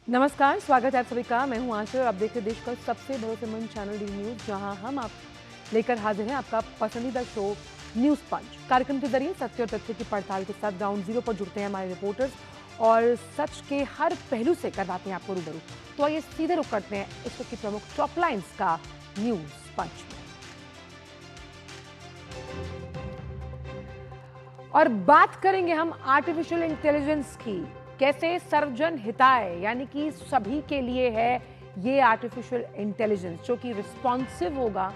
नमस्कार, स्वागत है आप सभी का। मैं हूं आशा और आप देख रहे देश का सबसे भरोसेमंद चैनल डी न्यूज, जहां हम आप लेकर हाजिर हैं आपका पसंदीदा शो न्यूज पंच। कार्यक्रम के जरिए सत्य और तथ्य की पड़ताल के साथ ग्राउंड जीरो पर जुड़ते हैं हमारे रिपोर्टर्स और सच के हर पहलू से करवाते हैं आपको रूबरू। तो आइए सीधे रुख करते हैं इस वक्त की प्रमुख टॉप लाइन्स का न्यूज पंच में। और बात करेंगे हम आर्टिफिशियल इंटेलिजेंस की। कैसे सर्वजन हिताय यानी कि सभी के लिए है ये आर्टिफिशियल इंटेलिजेंस, जो कि रिस्पॉन्सिव होगा,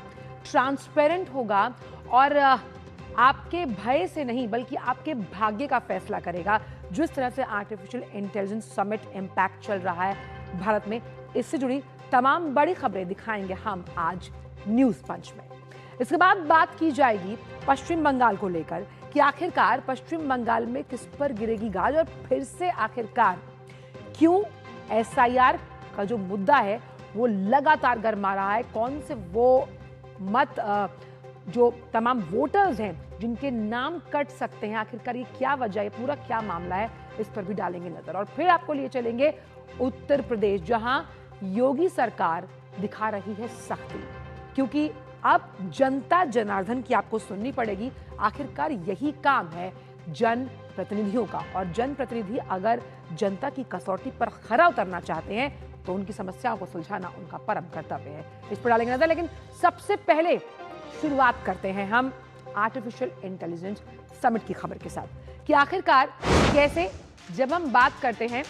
ट्रांसपेरेंट होगा और आपके भय से नहीं बल्कि आपके भाग्य का फैसला करेगा। जिस तरह से आर्टिफिशियल इंटेलिजेंस समिट इम्पैक्ट चल रहा है भारत में, इससे जुड़ी तमाम बड़ी खबरें दिखाएंगे हम आज न्यूज पंच में। इसके बाद बात की जाएगी पश्चिम बंगाल को लेकर कि आखिरकार पश्चिम बंगाल में किस पर गिरेगी गाज और फिर से आखिरकार क्यों एसआईआर का जो मुद्दा है वो लगातार गरमा रहा है। कौन से वो मत जो तमाम वोटर्स हैं जिनके नाम कट सकते हैं, आखिरकार ये क्या वजह है, पूरा क्या मामला है, इस पर भी डालेंगे नजर। और फिर आपको लिए चलेंगे उत्तर प्रदेश, जहां योगी सरकार दिखा रही है सख्ती, क्योंकि अब जनता जनार्दन की आपको सुननी पड़ेगी। आखिरकार यही काम है जन प्रतिनिधियों का, और जन प्रतिनिधि अगर जनता की कसौटी पर खरा उतरना चाहते हैं तो उनकी समस्याओं को सुलझाना उनका परम कर्तव्य है। इस पर डालेंगे नजर, लेकिन सबसे पहले शुरुआत करते हैं हम आर्टिफिशियल इंटेलिजेंस समिट की खबर के साथ कि आखिरकार कैसे, जब हम बात करते हैं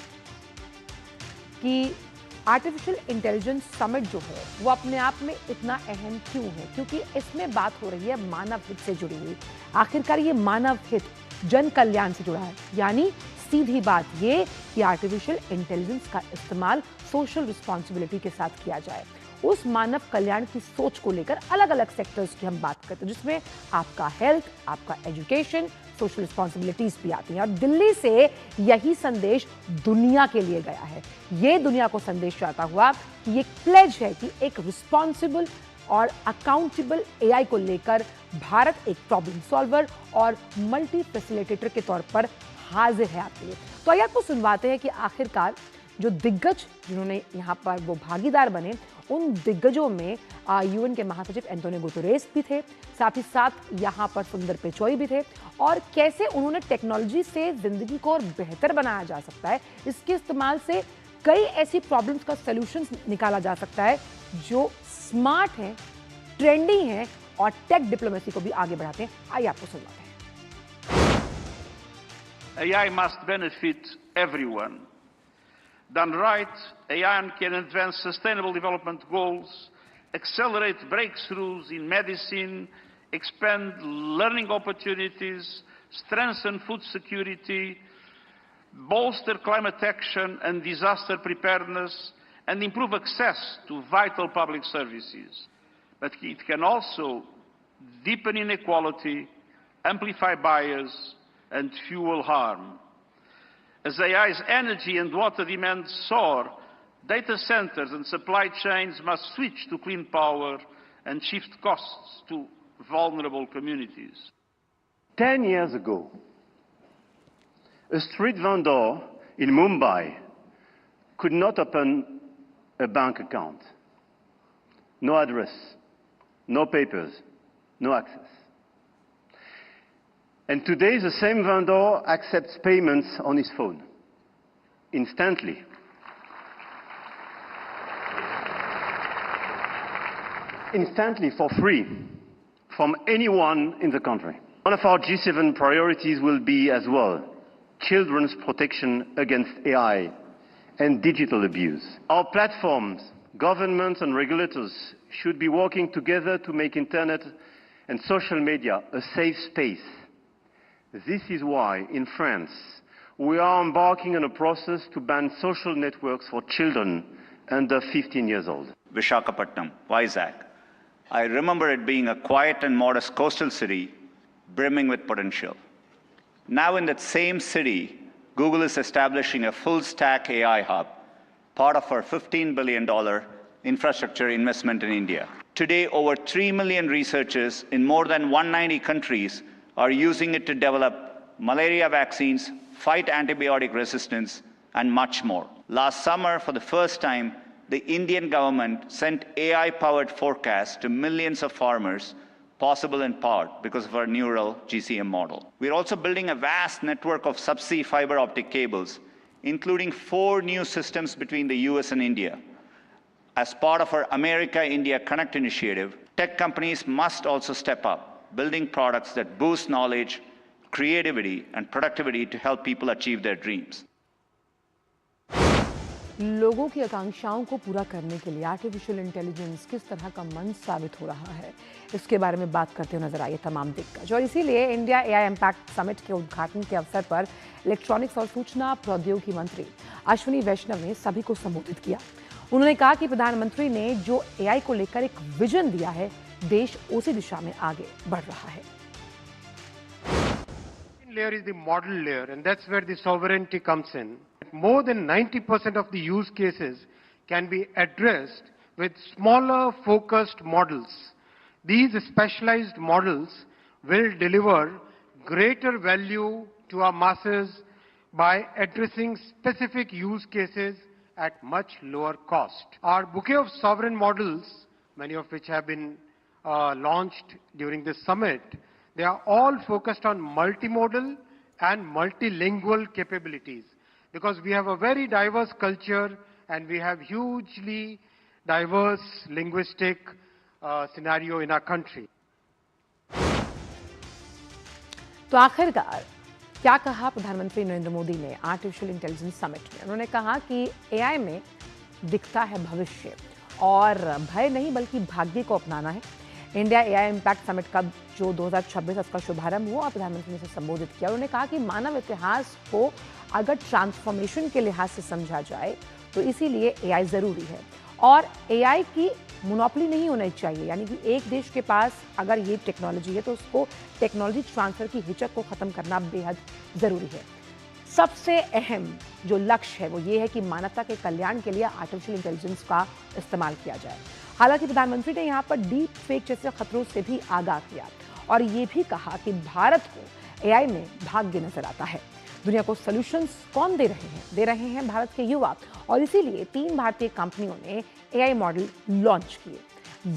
कि आर्टिफिशियल इंटेलिजेंस समिट जो है वो अपने आप में इतना अहम क्यों है, क्योंकि इसमें बात हो रही है मानव हित से जुड़ी हुई। आखिरकार ये मानव हित जन कल्याण से जुड़ा है, यानी सीधी बात ये कि आर्टिफिशियल इंटेलिजेंस का इस्तेमाल सोशल रिस्पॉन्सिबिलिटी के साथ किया जाए। उस मानव कल्याण की सोच को लेकर अलग अलग सेक्टर्स की हम बात करते हैं, जिसमें आपका हेल्थ, आपका एजुकेशन, सोशल रिस्पॉन्सिबिलिटीज भी आती हैं। और दिल्ली से यही संदेश दुनिया के लिए गया है। ये दुनिया को संदेश जाता हुआ कि ये प्लेज है कि एक रिस्पॉन्सिबल और अकाउंटेबल एआई को लेकर भारत एक प्रॉब्लम सॉल्वर और मल्टी फैसिलिटेटर के तौर पर हाजिर है आपके लिए। तो आइए आपको सुनवाते हैं कि आखिरकार जो दिग्गज जिन्होंने यहाँ पर वो भागीदार बने, उन दिग्गजों में यूएन के महासचिव एंटोनियो गुतेरेस भी थे, साथ ही साथ यहाँ पर सुंदर पिचाई भी थे, और कैसे उन्होंने टेक्नोलॉजी से जिंदगी को और बेहतर बनाया जा सकता है, इसके इस्तेमाल से कई ऐसी प्रॉब्लम्स का सॉल्यूशंस निकाला जा सकता है जो स्मार्ट हैं, ट्रेंडी हैं और टेक डिप्लोमेसी को भी आगे बढ़ाते हैं। आइए आपको सुनवाते हैं। AI must benefit everyone. Done right, AI can advance sustainable development goals, accelerate breakthroughs in medicine, expand learning opportunities, strengthen food security, bolster climate action and disaster preparedness, and improve access to vital public services. But it can also deepen inequality, amplify bias, and fuel harm. As AI's energy and water demands soar, data centers and supply chains must switch to clean power and shift costs to vulnerable communities. 10 years ago, a street vendor in Mumbai could not open a bank account. No address, no papers, no access. And today, the same vendor accepts payments on his phone, instantly. Instantly, for free, from anyone in the country. One of our G7 priorities will be as well children's protection against AI and digital abuse. Our platforms, governments and regulators should be working together to make internet and social media a safe space. This is why, in France, we are embarking on a process to ban social networks for children under 15 years old. Visakhapatnam, Vizag. I remember it being a quiet and modest coastal city brimming with potential. Now in that same city, Google is establishing a full-stack AI hub, part of our $15 billion infrastructure investment in India. Today, over 3 million researchers in more than 190 countries are using it to develop malaria vaccines, fight antibiotic resistance, and much more. Last summer, for the first time, the Indian government sent AI-powered forecasts to millions of farmers, possible in part because of our neural GCM model. We're also building a vast network of subsea fiber optic cables, including 4 new systems between the US and India. As part of our America-India Connect initiative, tech companies must also step up, building products that boost knowledge, creativity, and productivity to help people achieve their dreams. लोगों की आकांक्षाओं को पूरा करने के लिए artificial intelligence किस तरह का मंच साबित हो रहा है, इसके बारे में बात करते हुए नजर आए तमाम दिग्गज। और इसीलिए इंडिया एआई इम्पैक्ट समिट के उद्घाटन के अवसर पर इलेक्ट्रॉनिक्स और सूचना प्रौद्योगिकी मंत्री अश्विनी वैष्णव ने सभी को संबोधित किया। उन्होंने कहा कि प्रधानमंत्री ने जो एआई को लेकर एक विजन दिया है, देश उसी दिशा में आगे बढ़ रहा है। Layer is the model layer, and that's where the sovereignty comes in. More than 90% of the use cases can be addressed with smaller focused models. These specialized models will deliver greater value to our masses by addressing specific use cases at much lower cost. Our bouquet of sovereign models, many of which have been launched during this summit, they are all focused on multimodal and multilingual capabilities, because we have a very diverse culture and we have hugely diverse linguistic scenario in our country. तो आखिरकार क्या कहा प्रधानमंत्री नरेंद्र मोदी ने artificial intelligence summit में? उन्होंने कहा कि एआई में दिखता है भविष्य और भय नहीं बल्कि भाग्य को अपनाना है। इंडिया एआई इम्पैक्ट समिट का जो 2026 उसका शुभारंभ हुआ, प्रधानमंत्री ने इसे संबोधित किया। उन्होंने कहा कि मानव इतिहास को अगर ट्रांसफॉर्मेशन के लिहाज से समझा जाए तो इसीलिए एआई ज़रूरी है और एआई की मोनोपोली नहीं होनी चाहिए, यानी कि एक देश के पास अगर ये टेक्नोलॉजी है तो उसको टेक्नोलॉजी ट्रांसफ़र की हिचक को ख़त्म करना बेहद ज़रूरी है। सबसे अहम जो लक्ष्य है वो ये है कि मानवता के कल्याण के लिए आर्टिफिशियल इंटेलिजेंस का इस्तेमाल किया जाए। हालांकि प्रधानमंत्री ने यहाँ पर डीप फेक जैसे खतरों से भी आगाह किया और ये भी कहा कि भारत को एआई में भाग्य नजर आता है। दुनिया को सॉल्यूशंस कौन दे रहे हैं? दे रहे हैं भारत के युवा, और इसीलिए 3 भारतीय कंपनियों ने एआई मॉडल लॉन्च किए।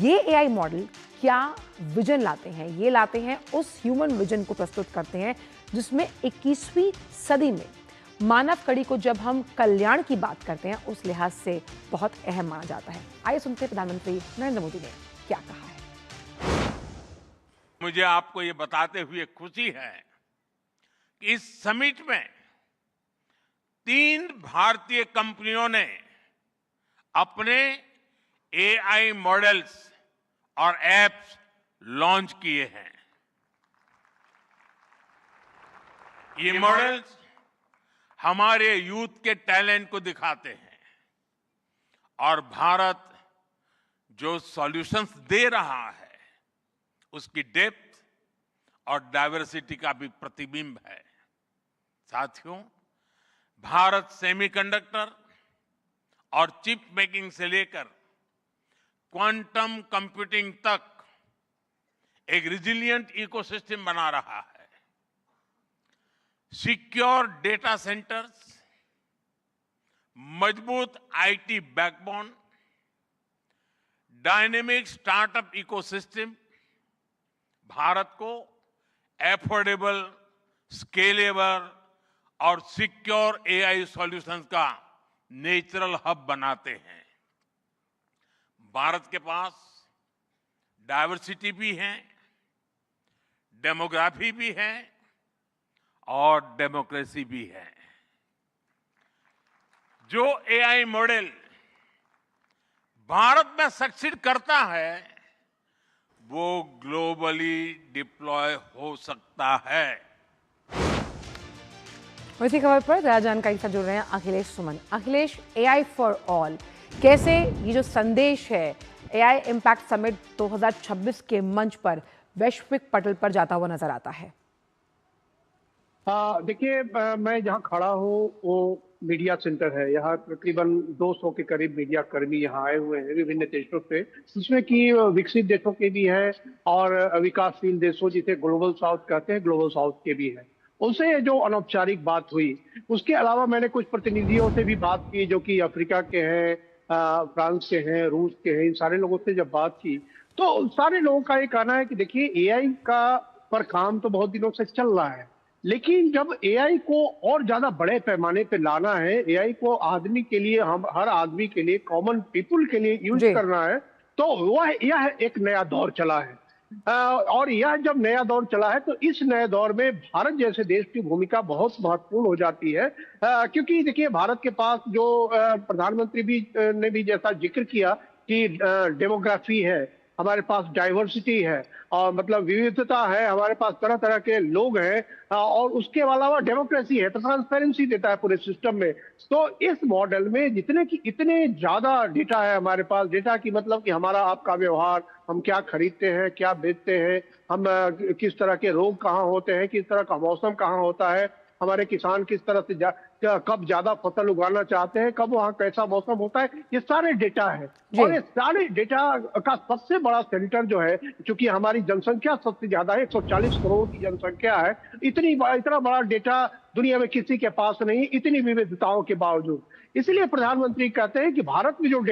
ये एआई मॉडल क्या विजन लाते हैं? ये लाते हैं उस ह्यूमन विजन को प्रस्तुत करते हैं जिसमें 21वीं सदी में मानव कड़ी को जब हम कल्याण की बात करते हैं उस लिहाज से बहुत अहम माना जाता है। आइए सुनते हैं प्रधानमंत्री नरेंद्र मोदी ने क्या कहा है। मुझे आपको ये बताते हुए खुशी है कि इस समिट में 3 भारतीय कंपनियों ने अपने एआई मॉडल्स और एप्स लॉन्च किए हैं। ये मॉडल्स हमारे यूथ के टैलेंट को दिखाते हैं और भारत जो सॉल्यूशंस दे रहा है उसकी डेप्थ और डाइवर्सिटी का भी प्रतिबिंब है। साथियों, भारत सेमीकंडक्टर और चिप मेकिंग से लेकर क्वांटम कंप्यूटिंग तक एक रिजिलिएंट इकोसिस्टम बना रहा है। सिक्योर डेटा सेंटर्स, मजबूत IT backbone, dynamic startup ecosystem Bharat को एफोर्डेबल, स्केलेबल और सिक्योर एआई सॉल्यूशंस का नेचुरल हब बनाते हैं। भारत के पास डाइवर्सिटी भी है, डेमोग्राफी भी है और डेमोक्रेसी भी है। जो एआई मॉडल भारत में सक्सीड करता है वो ग्लोबली डिप्लॉय हो सकता है। इसी खबर पर ज़्यादा जानकारी से जुड़ रहे हैं अखिलेश सुमन। अखिलेश, एआई फॉर ऑल, कैसे ये जो संदेश है एआई इम्पैक्ट समिट 2026 के मंच पर वैश्विक पटल पर जाता हुआ नजर आता है? देखिए, मैं जहाँ खड़ा हूँ वो मीडिया सेंटर है। यहाँ तकरीबन 200 के करीब मीडिया कर्मी यहाँ आए हुए हैं विभिन्न देशों से, जिसमें कि विकसित देशों के भी है और विकासशील देशों जिसे ग्लोबल साउथ कहते हैं, ग्लोबल साउथ के भी हैं। उनसे जो अनौपचारिक बात हुई। उसके अलावा मैंने कुछ प्रतिनिधियों से भी बात की जो कि अफ्रीका के हैं, फ्रांस के हैं, रूस के हैं, इन सारे लोगों से जब बात की तो सारे लोगों का ये कहना है कि देखिए एआई का पर काम तो बहुत दिनों से चल रहा है, लेकिन जब एआई को और ज्यादा बड़े पैमाने पे लाना है, एआई को आदमी के लिए, हम हर आदमी के लिए, कॉमन पीपुल के लिए यूज जी। करना है, तो यह एक नया दौर चला है। और यह जब नया दौर चला है तो इस नए दौर में भारत जैसे देश की भूमिका बहुत महत्वपूर्ण हो जाती है, क्योंकि देखिए भारत के पास जो प्रधानमंत्री भी ने भी जैसा जिक्र किया कि डेमोग्राफी है, हमारे पास डाइवर्सिटी है, और मतलब विविधता है, हमारे पास तरह तरह के लोग हैं, और उसके अलावा डेमोक्रेसी है, तो ट्रांसपेरेंसी देता है पूरे सिस्टम में। तो इस मॉडल में जितने की इतने ज्यादा डेटा है हमारे पास, डेटा की मतलब कि हमारा आपका व्यवहार, हम क्या खरीदते हैं, क्या बेचते हैं, हम किस तरह के रोग कहाँ होते हैं, किस तरह का मौसम कहाँ होता है, हमारे किसान किस तरह से कब ज्यादा फसल उगाना चाहते हैं, कब वहाँ कैसा मौसम होता है, ये सारे डेटा है। और ये सारे डेटा का सबसे बड़ा सेंटर जो है, चूंकि हमारी जनसंख्या सबसे ज्यादा है, 140 करोड़ की जनसंख्या है, इतना बड़ा डेटा दुनिया में किसी के पास नहीं, इतनी विविधताओं के बावजूद। इसलिए प्रधानमंत्री कहते हैं कि भारत में जो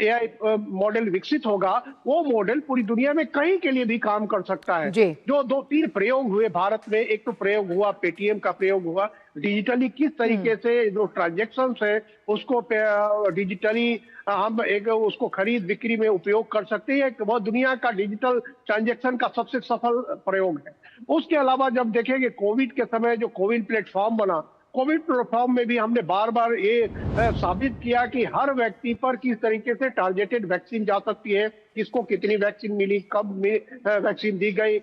एआई मॉडल विकसित होगा, वो मॉडल पूरी दुनिया में कहीं के लिए भी काम कर सकता है। जो 2-3 प्रयोग हुए भारत में, एक तो प्रयोग हुआ पेटीएम का प्रयोग हुआ, डिजिटली किस तरीके से जो ट्रांजेक्शन्स है उसको डिजिटली हम उसको खरीद बिक्री में उपयोग कर सकते हैं। वो दुनिया का डिजिटल ट्रांजेक्शन का सबसे सफल प्रयोग है। उसके अलावा जब देखेंगे कोविड के समय जो कोविन प्लेटफॉर्म बना, कोविड प्लेटफॉर्म में भी हमने बार बार ये साबित किया कि हर व्यक्ति पर किस तरीके से टारगेटेड वैक्सीन जा सकती है, किसको कितनी वैक्सीन मिली, कब वैक्सीन दी गई,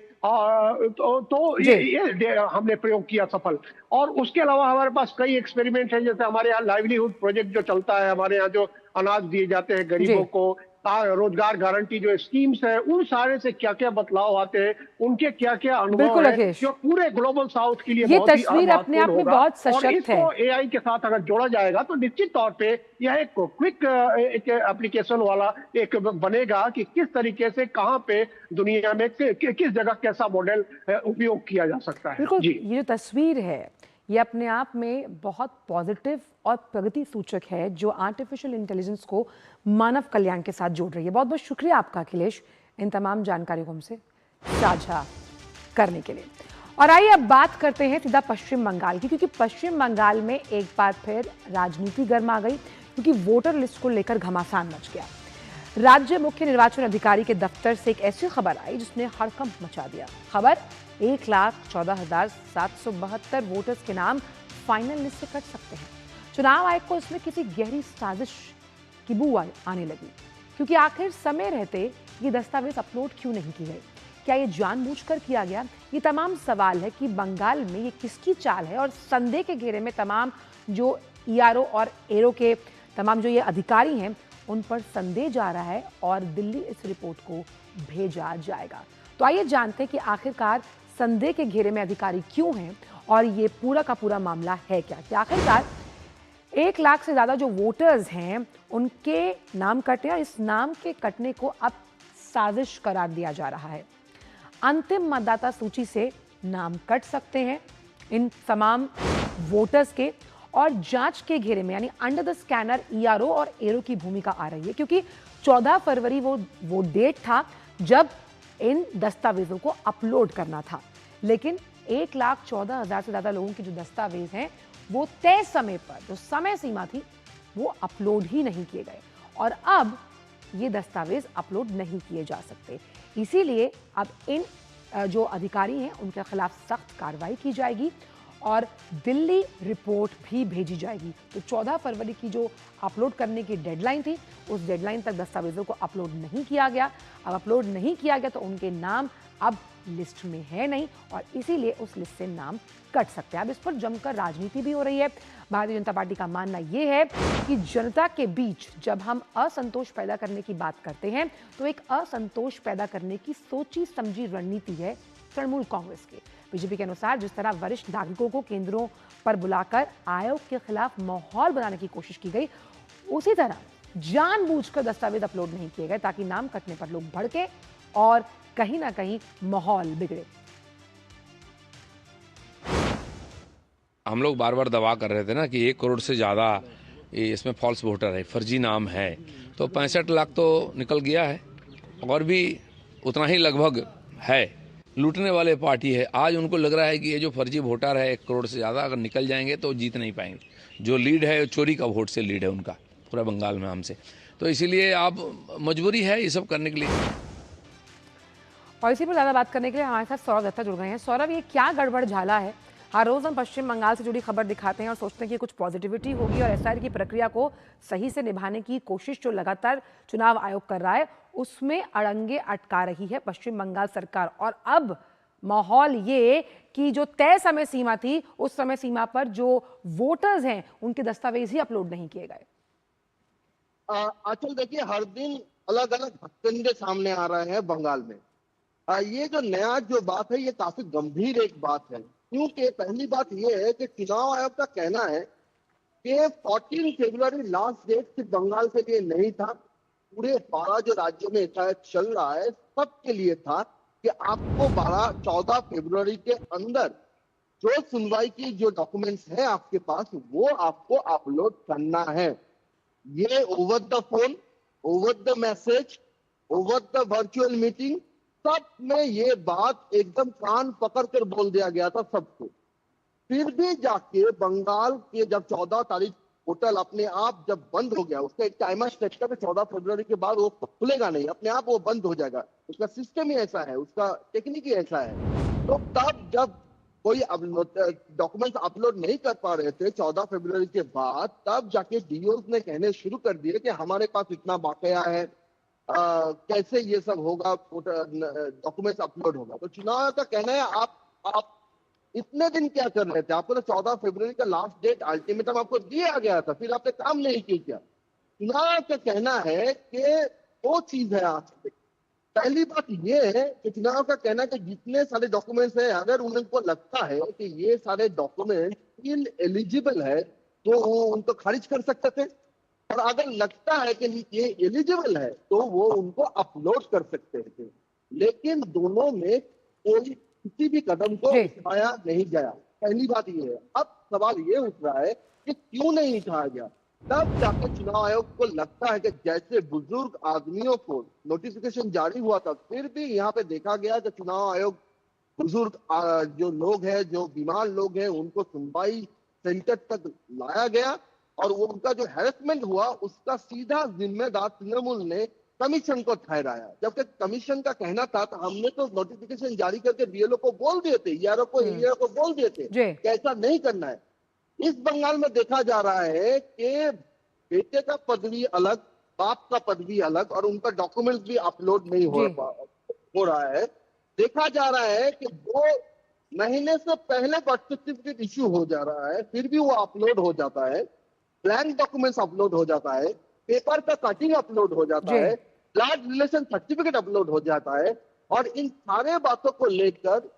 ये हमने प्रयोग किया सफल। और उसके अलावा हमारे पास कई एक्सपेरिमेंट हैं, जैसे हमारे यहाँ लाइवलीहुड प्रोजेक्ट जो चलता है, हमारे यहाँ जो अनाज दिए जाते हैं गरीबों को, रोजगार गारंटी जो स्कीम्स है, उन सारे से क्या क्या बदलाव आते हैं, उनके क्या क्या अनुभव है, जो पूरे ग्लोबल साउथ के लिए ये बहुत ही तस्वीर अपने आप में बहुत सशक्त है। और एआई के साथ अगर जोड़ा जाएगा तो निश्चित तौर पे यह एक क्विक एक एप्लीकेशन वाला एक बनेगा कि किस तरीके से कहां पे दुनिया में किस जगह कैसा मॉडल उपयोग किया जा सकता है। बिल्कुल, ये जो तस्वीर है ये अपने आप में बहुत पॉजिटिव और प्रगति सूचक है, जो आर्टिफिशियल इंटेलिजेंस को मानव कल्याण के साथ जोड़ रही है। बहुत बहुत शुक्रिया आपका अखिलेश, इन तमाम जानकारियों को हमसे साझा करने के लिए। और आइए अब बात करते हैं सीधा पश्चिम बंगाल की, क्योंकि पश्चिम बंगाल में एक बार फिर राजनीति गर्मा गई, क्योंकि वोटर लिस्ट को लेकर घमासान मच गया। राज्य मुख्य निर्वाचन अधिकारी के दफ्तर से एक ऐसी खबर आई जिसने हड़कंप मचा दिया। खबर 1,14,772 वोटर्स के नाम फाइनल लिस्ट से कट सकते हैं। चुनाव आयोग को इसमें किसी गहरी साजिश की बू आने लगी, क्योंकि आखिर समय रहते ये दस्तावेज अपलोड क्यों नहीं की गई? क्या ये जानबूझकर किया गया? ये तमाम सवाल है कि बंगाल में ये किसकी चाल है, और संदेह के घेरे में तमाम जो ईआरओ और एरो के तमाम जो ये अधिकारी हैं उन पर संदेह जा रहा है, और दिल्ली इस रिपोर्ट को भेजा जाएगा। तो आइए जानते हैं कि आखिरकार संदेह के घेरे में अधिकारी क्यों हैं, और ये पूरा का पूरा मामला है क्या। कि आखिरकार 1 लाख से ज्यादा जो वोटर्स हैं उनके नाम कटे, और इस नाम के कटने को अब साजिश करार दिया जा रहा है। अंतिम मतदाता सूची से नाम कट सकते हैं इन तमाम वोटर्स के, और जांच के घेरे में यानी अंडर द स्कैनर ईआरओ और एरो की भूमिका आ रही है, क्योंकि 14 फरवरी वो डेट था जब इन दस्तावेजों को अपलोड करना था, लेकिन 1,14,000 से ज्यादा लोगों के जो दस्तावेज हैं वो तय समय पर, जो समय सीमा थी, वो अपलोड ही नहीं किए गए, और अब ये दस्तावेज अपलोड नहीं किए जा सकते। इसीलिए अब इन जो अधिकारी हैं उनके खिलाफ सख्त कार्रवाई की जाएगी और दिल्ली रिपोर्ट भी भेजी जाएगी। तो 14 फरवरी की जो अपलोड करने की डेडलाइन थी, उस डेडलाइन तक दस्तावेजों को अपलोड नहीं किया गया। अब अपलोड नहीं किया गया तो उनके नाम अब लिस्ट में है नहीं, और इसीलिए उस लिस्ट से नाम कट सकते हैं। अब इस पर जमकर राजनीति भी हो रही है। भारतीय जनता पार्टी का मानना यह है कि जनता के बीच जब हम असंतोष पैदा करने की बात करते हैं तो एक असंतोष पैदा करने की सोची समझी रणनीति है तृणमूल कांग्रेस की। बीजेपी के अनुसार जिस तरह वरिष्ठ नागरिकों को केंद्रों पर बुलाकर आयोग के खिलाफ माहौल बनाने की कोशिश की गई, उसी तरह जानबूझकर दस्तावेज अपलोड नहीं किए गए ताकि नाम कटने पर लोग भड़के और कहीं ना कहीं माहौल बिगड़े। हम लोग बार बार दवा कर रहे थे ना कि 1 करोड़ से ज़्यादा इसमें फॉल्स वोटर है, फर्जी नाम है, तो 65 लाख तो निकल गया है और भी उतना ही लगभग है। लूटने वाले पार्टी है। आज उनको लग रहा है कि ये जो फर्जी वोटर है 1 करोड़ से ज़्यादा अगर निकल जाएंगे तो जीत नहीं पाएंगे। जो लीड है चोरी का वोट से लीड है उनका पूरा बंगाल में हमसे, तो इसीलिए आप मजबूरी है ये सब करने के लिए। और इसी पर ज़्यादा बात करने के लिए हमारे साथ सौरभ दत्ता जुड़ गए हैं। सौरभ, ये क्या गड़बड़ झाला है? हर रोज़ हम पश्चिम बंगाल से जुड़ी खबर दिखाते हैं और सोचते हैं कि कुछ पॉजिटिविटी होगी और एसआईआर की प्रक्रिया को सही से निभाने की कोशिश जो लगातार चुनाव आयोग कर रहा है उसमें अड़ंगे अटका रही है पश्चिम बंगाल सरकार। और अब माहौल ये कि जो तय समय सीमा थी उस समय सीमा पर जो वोटर्स हैं उनके दस्तावेज ही अपलोड नहीं किए गए। आचल देखिए, हर दिन अलग अलग हथकंडे सामने आ रहे हैं बंगाल में। ये जो नया जो बात है ये काफी गंभीर एक बात है, क्योंकि पहली बात ये है कि चुनाव आयोग का कहना है कि 14 फरवरी लास्ट डेट सिर्फ बंगाल के लिए नहीं था, पूरे 12 जो राज्यों में एसआईआर चल रहा है सबके लिए था कि आपको 14 फरवरी के अंदर जो सुनवाई की जो डॉक्यूमेंट्स है आपके पास वो आपको अपलोड करना है। ये over the phone, over the message, over the virtual meeting, सब में ये बात एकदम कान पकड़ कर बोल दिया गया था सबको। फिर भी जाके बंगाल के जब 14 तारीख पोर्टल अपने आप जब बंद हो गया, उसका एक टाइमर सेट कर 14 फरवरी के बाद वो खुलेगा नहीं, अपने आप वो बंद हो जाएगा, उसका सिस्टम ही ऐसा है, उसका टेक्निक ही ऐसा है। तो तब जब कोई डॉक्यूमेंट्स अपलोड नहीं कर पा रहे थे 14 फरवरी के बाद, तब जाके डीओज ने कहने शुरू कर दिए कि हमारे पास इतना बकाया है, कैसे ये सब होगा, डॉक्यूमेंट्स अपलोड होगा। तो चुनाव का कहना है आप इतने दिन क्या कर रहे थे? आपको तो 14 फरवरी का लास्ट डेट अल्टीमेटम आपको दिया गया था, फिर आपने काम नहीं किया क्या? चुनाव का कहना है कि दो चीज है आज। पहली बात ये है कि चुनाव का कहना है कि जितने सारे डॉक्यूमेंट्स हैं अगर उनको लगता है कि ये सारे डॉक्यूमेंट इल एलिजिबल है तो वो उनको खारिज कर सकते थे, और अगर लगता है कि ये एलिजिबल है तो वो उनको अपलोड कर सकते थे। लेकिन दोनों में कोई किसी भी कदम को उठाया नहीं गया। पहली बात ये है। अब सवाल ये उठ रहा है कि क्यों नहीं उठाया गया? तब जाकर चुनाव आयोग को लगता है कि जैसे बुजुर्ग आदमियों को नोटिफिकेशन जारी हुआ था, फिर भी यहाँ पे देखा गया कि चुनाव आयोग बुजुर्ग जो लोग हैं, जो बीमार लोग हैं, उनको सुनवाई सेंटर तक लाया गया और वो उनका जो हैरेसमेंट हुआ उसका सीधा जिम्मेदार तृणमूल ने कमीशन को ठहराया। जबकि कमीशन का कहना था तो हमने तो नोटिफिकेशन जारी करके बीएलओ को बोल दिए थे, ईआरओ को ईआरओ को बोल दिए थे कि ऐसा नहीं करना है। इस बंगाल में देखा जा रहा है कि बेटे का पदवी अलग, बाप का पदवी अलग, और उनका डॉक्यूमेंट भी अपलोड नहीं हो रहा है। देखा जा रहा है कि 2 महीने से पहले बर्थ सर्टिफिकेट इश्यू हो जा रहा है, फिर भी वो अपलोड हो जाता है, ब्लैंक डॉक्यूमेंट्स अपलोड हो जाता है, पेपर का कटिंग अपलोड हो जाता है, ब्लड रिलेशन सर्टिफिकेट अपलोड हो जाता है। और इन सारे बातों को लेकर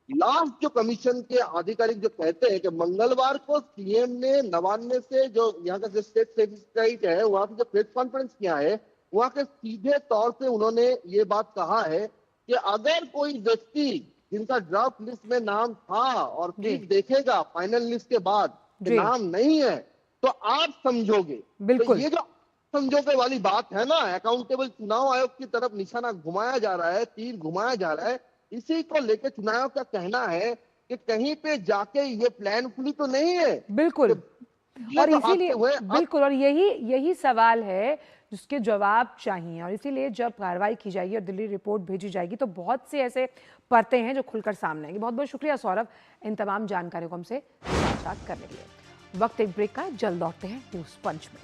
लास्ट जो कमीशन के आधिकारिक जो कहते हैं कि मंगलवार को सीएम ने नवान्ने से जो यहाँ का जो स्टेट सेक्रेटरी है वहां से जो प्रेस कॉन्फ्रेंस किया है, वहां के सीधे तौर से उन्होंने ये बात कहा है कि अगर कोई व्यक्ति जिनका ड्राफ्ट लिस्ट में नाम था और फिर देखेगा फाइनल लिस्ट के बाद नाम नहीं है तो आप समझोगे। बिल्कुल। तो ये जो समझौते वाली बात है ना, अकाउंटेबल चुनाव आयोग की तरफ निशाना घुमाया जा रहा है, तीर घुमाया जा रहा है। इसी को लेकर चुनाव आयोग का कहना है कि कहीं पे जाके ये प्लान फुली तो नहीं है। बिल्कुल। और इसीलिए बिल्कुल, और यही सवाल है जिसके जवाब चाहिए, और इसीलिए जब कार्रवाई की जाएगी और दिल्ली रिपोर्ट भेजी जाएगी तो बहुत से ऐसे परतें हैं जो खुलकर सामने आएंगी। बहुत बहुत शुक्रिया सौरभ इन तमाम जानकारियों को हमसे साझा करने के लिए। वक्त एक ब्रेक का, जल्द लौटते हैं न्यूज पंच में।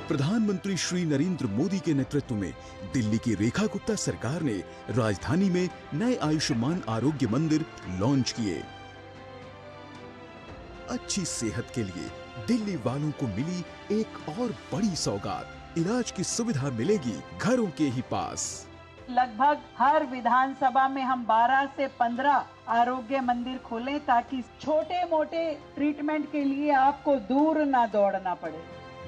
प्रधानमंत्री श्री नरेंद्र मोदी के नेतृत्व में दिल्ली की रेखा गुप्ता सरकार ने राजधानी में नए आयुष्मान आरोग्य मंदिर लॉन्च किए। अच्छी सेहत के लिए दिल्ली वालों को मिली एक और बड़ी सौगात, इलाज की सुविधा मिलेगी घरों के ही पास। लगभग हर विधानसभा में हम 12 से 15 आरोग्य मंदिर खोलें ताकि छोटे मोटे ट्रीटमेंट के लिए आपको दूर ना दौड़ना पड़े।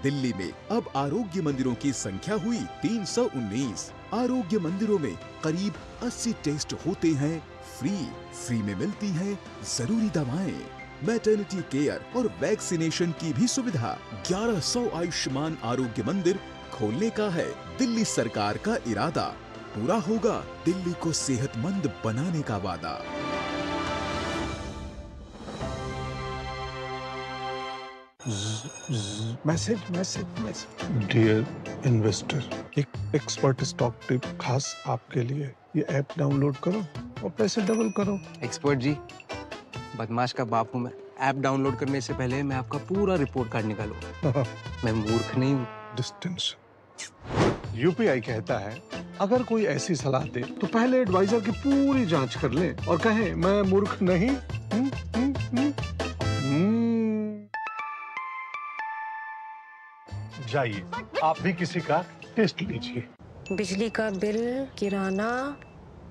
दिल्ली में अब आरोग्य मंदिरों की संख्या हुई 319। आरोग्य मंदिरों में करीब 80 टेस्ट होते हैं फ्री में मिलती है जरूरी दवाएं, मैटरनिटी केयर और वैक्सीनेशन की भी सुविधा। 1100 आयुष्मान आरोग्य मंदिर खोलने का है दिल्ली सरकार का इरादा। पूरा होगा दिल्ली को सेहतमंद बनाने का वादा। मैसेज डियर इन्वेस्टर, एक एक्सपर्ट स्टॉक टिप खास आपके लिए। ये ऐप डाउनलोड करो और पैसे डबल करो। एक्सपर्ट जी, बदमाश का बाप हूँ मैं। ऐप डाउनलोड करने से पहले मैं आपका पूरा रिपोर्ट कार्ड निकालूं। मैं मूर्ख नहीं हूँ। डिस्टेंस यूपीआई कहता है अगर कोई ऐसी सलाह दे तो पहले एडवाइजर की पूरी जांच कर ले और कहे मैं मूर्ख नहीं। जाइए आप भी किसी का टेस्ट लीजिए। बिजली का बिल, किराना,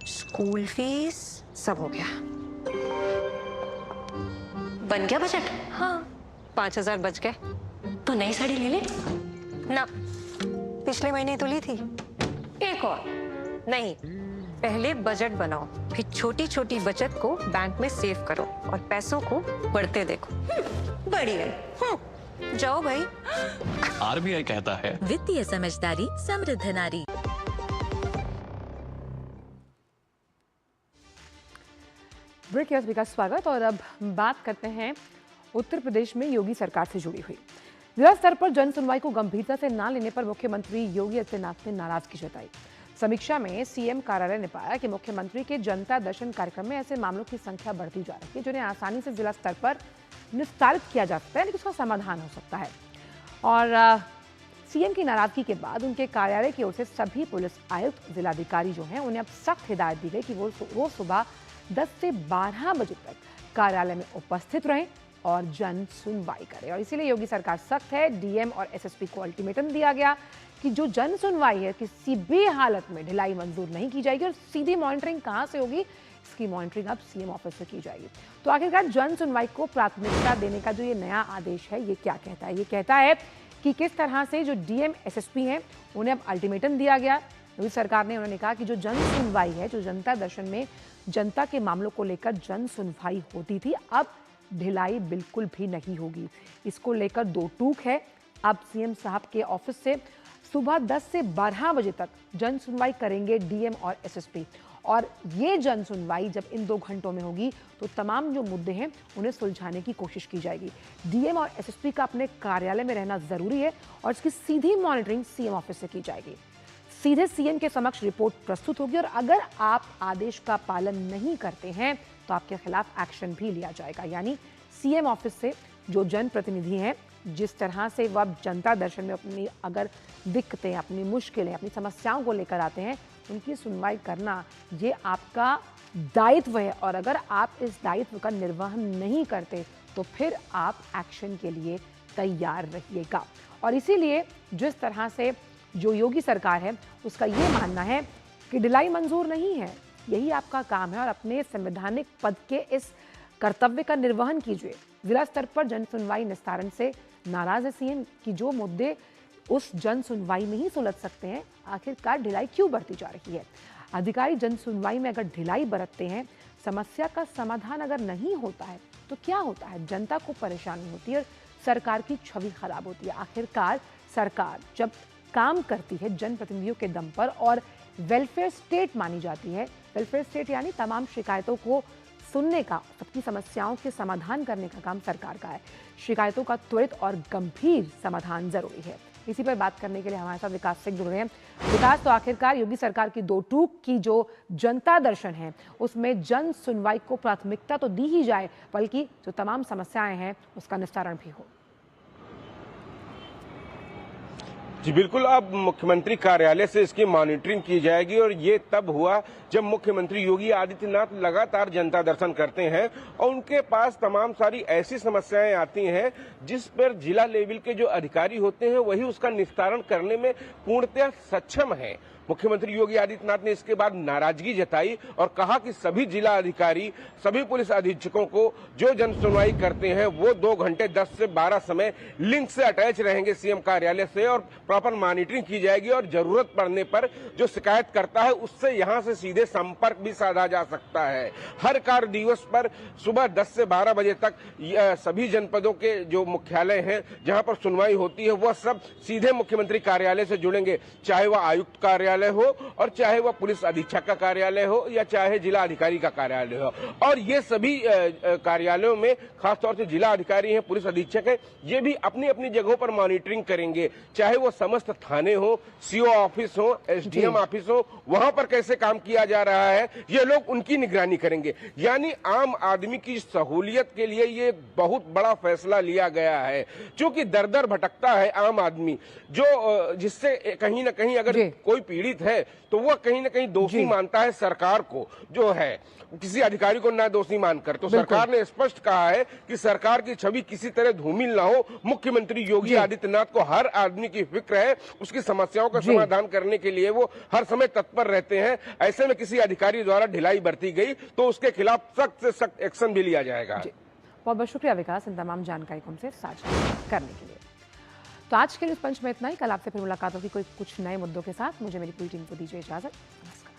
स्कूल फीस सब हो गया। बन गया बजट? हाँ, 5000 बच गए। तो नई साड़ी ले ले ना, पिछले महीने तो ली थी। एक और नहीं, पहले बजट बनाओ, फिर छोटी छोटी बचत को बैंक में सेव करो और पैसों को बढ़ते देखो। बढ़िया। जाओ भाई। आरबीआई कहता है वित्तीय समझदारी समृद्ध नारी। ब्रेक का स्वागत। और अब बात करते हैं उत्तर प्रदेश में योगी सरकार से जुड़ी हुई। जिला स्तर पर जन सुनवाई को गंभीरता से न लेने पर मुख्यमंत्री योगी आदित्यनाथ ने नाराजगी जताई। समीक्षा में सीएम कार्यालय ने पाया कि मुख्यमंत्री के जनता दर्शन कार्यक्रम में ऐसे मामलों की संख्या बढ़ती जा रही है जिन्हें आसानी से जिला स्तर पर निस्तारित किया जा सकता है, लेकिन उसका समाधान हो सकता है। और सीएम की नाराजगी के बाद उनके कार्यालय की ओर से सभी पुलिस आयुक्त, जिलाधिकारी जो हैं उन्हें अब सख्त हिदायत दी गई कि वो रोज सुबह 10 से 12 बजे तक कार्यालय में उपस्थित रहें और जन सुनवाई करें। और इसीलिए योगी सरकार सख्त है। डीएम और एसएसपी को अल्टीमेटम दिया गया कि जो जन सुनवाई है किसी भी हालत में ढिलाई मंजूर नहीं की जाएगी। और सीधी मॉनिटरिंग कहां से होगी, इसकी मॉनिटरिंग अब सीएम ऑफिस से की जाएगी। तो आखिरकार जन सुनवाई को प्राथमिकता देने का जो ये नया आदेश है ये क्या कहता है? ये कहता है कि किस तरह से जो डीएम एसएसपी हैं उन्हें अब अल्टीमेटम दिया गया। योगी सरकार ने उन्होंने कहा कि जो जन सुनवाई है, जो जनता दर्शन में जनता के मामलों को लेकर जन सुनवाई होती थी, अब ढिलाई बिल्कुल भी नहीं होगी। इसको लेकर 2 टूक है। अब सीएम साहब के ऑफिस से सुबह 10 से 12 बजे तक जन सुनवाई करेंगे डीएम और एसएसपी। और ये जन सुनवाई जब इन 2 घंटों में होगी तो तमाम जो मुद्दे हैं उन्हें सुलझाने की कोशिश की जाएगी। डीएम और एसएसपी का अपने कार्यालय में रहना जरूरी है और इसकी सीधी मॉनिटरिंग सीएम ऑफिस से की जाएगी। सीधे सीएम के समक्ष रिपोर्ट प्रस्तुत होगी और अगर आप आदेश का पालन नहीं करते हैं तो आपके खिलाफ एक्शन भी लिया जाएगा। यानी सीएम ऑफिस से जो जनप्रतिनिधि हैं, जिस तरह से वह जनता दर्शन में अपनी अगर दिक्कतें, अपनी मुश्किलें, अपनी समस्याओं को लेकर आते हैं, उनकी सुनवाई करना ये आपका दायित्व है। और अगर आप इस दायित्व का निर्वहन नहीं करते तो फिर आप एक्शन के लिए तैयार रहिएगा। और इसीलिए जिस तरह से जो योगी सरकार है उसका ये मानना है कि ढिलाई मंजूर नहीं है, यही आपका काम है और अपने संवैधानिक पद के इस कर्तव्य का निर्वहन कीजिए। जिला स्तर पर जन सुनवाई निस्तारण से नाराज है सीएम कि जो मुद्दे उस जन सुनवाई में ही सुलझ सकते हैं, आखिरकार ढिलाई क्यों बढ़ती जा रही है। अधिकारी जन सुनवाई में अगर ढिलाई बरतते हैं, समस्या का समाधान अगर नहीं होता है तो क्या होता है, जनता को परेशानी होती है और सरकार की छवि खराब होती है। आखिरकार सरकार जब काम करती है जनप्रतिनिधियों के दम पर और वेलफेयर स्टेट मानी जाती है, वेलफेयर स्टेट यानी तमाम शिकायतों को सुनने का, सबकी समस्याओं के समाधान करने का काम सरकार का है। शिकायतों का त्वरित और गंभीर समाधान जरूरी है। इसी पर बात करने के लिए हमारे साथ विकास सिंह जुड़ रहे हैं। विकास, तो आखिरकार योगी सरकार की 2 टूक की जो जनता दर्शन है उसमें जन सुनवाई को प्राथमिकता तो दी ही जाए, बल्कि जो तमाम समस्याएं हैं उसका निस्तारण भी हो। जी बिल्कुल, अब मुख्यमंत्री कार्यालय से इसकी मॉनिटरिंग की जाएगी और ये तब हुआ जब मुख्यमंत्री योगी आदित्यनाथ लगातार जनता दर्शन करते हैं और उनके पास तमाम सारी ऐसी समस्याएं आती हैं जिस पर जिला लेवल के जो अधिकारी होते हैं वही उसका निस्तारण करने में पूर्णतः सक्षम है। मुख्यमंत्री योगी आदित्यनाथ ने इसके बाद नाराजगी जताई और कहा कि सभी जिला अधिकारी, सभी पुलिस अधीक्षकों को जो जन सुनवाई करते हैं वो 2 घंटे 10 से 12 समय लिंक से अटैच रहेंगे सीएम कार्यालय से और प्रॉपर मॉनिटरिंग की जाएगी और जरूरत पड़ने पर जो शिकायत करता है उससे यहां से सीधे संपर्क भी साधा जा सकता है। हर कार्य दिवस पर सुबह 10 से 12 बजे तक सभी जनपदों के जो मुख्यालय हैं जहां पर सुनवाई होती है वह सब सीधे मुख्यमंत्री कार्यालय से जुड़ेंगे, चाहे वह आयुक्त कार्यालय हो और चाहे वह पुलिस अधीक्षक का कार्यालय हो या चाहे जिला अधिकारी का कार्यालय हो। और ये सभी कार्यालयों में खासतौर से जिला अधिकारी हैं, पुलिस अधीक्षक हैं, ये भी अपनी अपनी जगहों पर मॉनिटरिंग करेंगे, चाहे वो समस्त थाने हो, सीओ ऑफिस हो, एसडीएम ऑफिस हो, वहां पर कैसे काम किया जा रहा है ये लोग उनकी निगरानी करेंगे। यानी आम आदमी की सहूलियत के लिए ये बहुत बड़ा फैसला लिया गया है। क्योंकि दर दर भटकता है आम आदमी, जो जिससे कहीं ना कहीं अगर कोई पीड़ित है तो वह कहीं ना कहीं दोषी मानता है सरकार को, जो है किसी अधिकारी को ना दोषी मानकर। तो सरकार ने स्पष्ट कहा है कि सरकार की छवि किसी तरह धूमिल ना हो। मुख्यमंत्री योगी आदित्यनाथ को हर आदमी की फिक्र है, उसकी समस्याओं का समाधान करने के लिए वो हर समय तत्पर रहते हैं। ऐसे में किसी अधिकारी द्वारा ढिलाई बरती गई तो उसके खिलाफ सख्त से सख्त एक्शन भी लिया जाएगा। बहुत बहुत शुक्रिया विकास इन तमाम जानकारी को हमसे साझा करने के लिए। तो आज के न्यूज़ पंच में इतना ही। कल आपसे फिर मुलाकात होगी कुछ नए मुद्दों के साथ। मुझे मेरी पूरी टीम को दीजिए इजाजत। नमस्कार।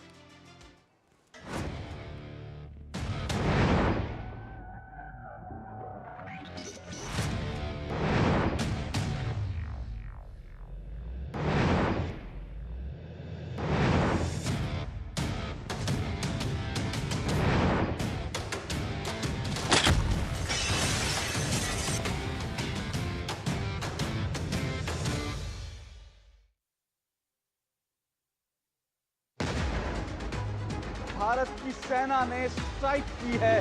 भारत की सेना ने स्ट्राइक की है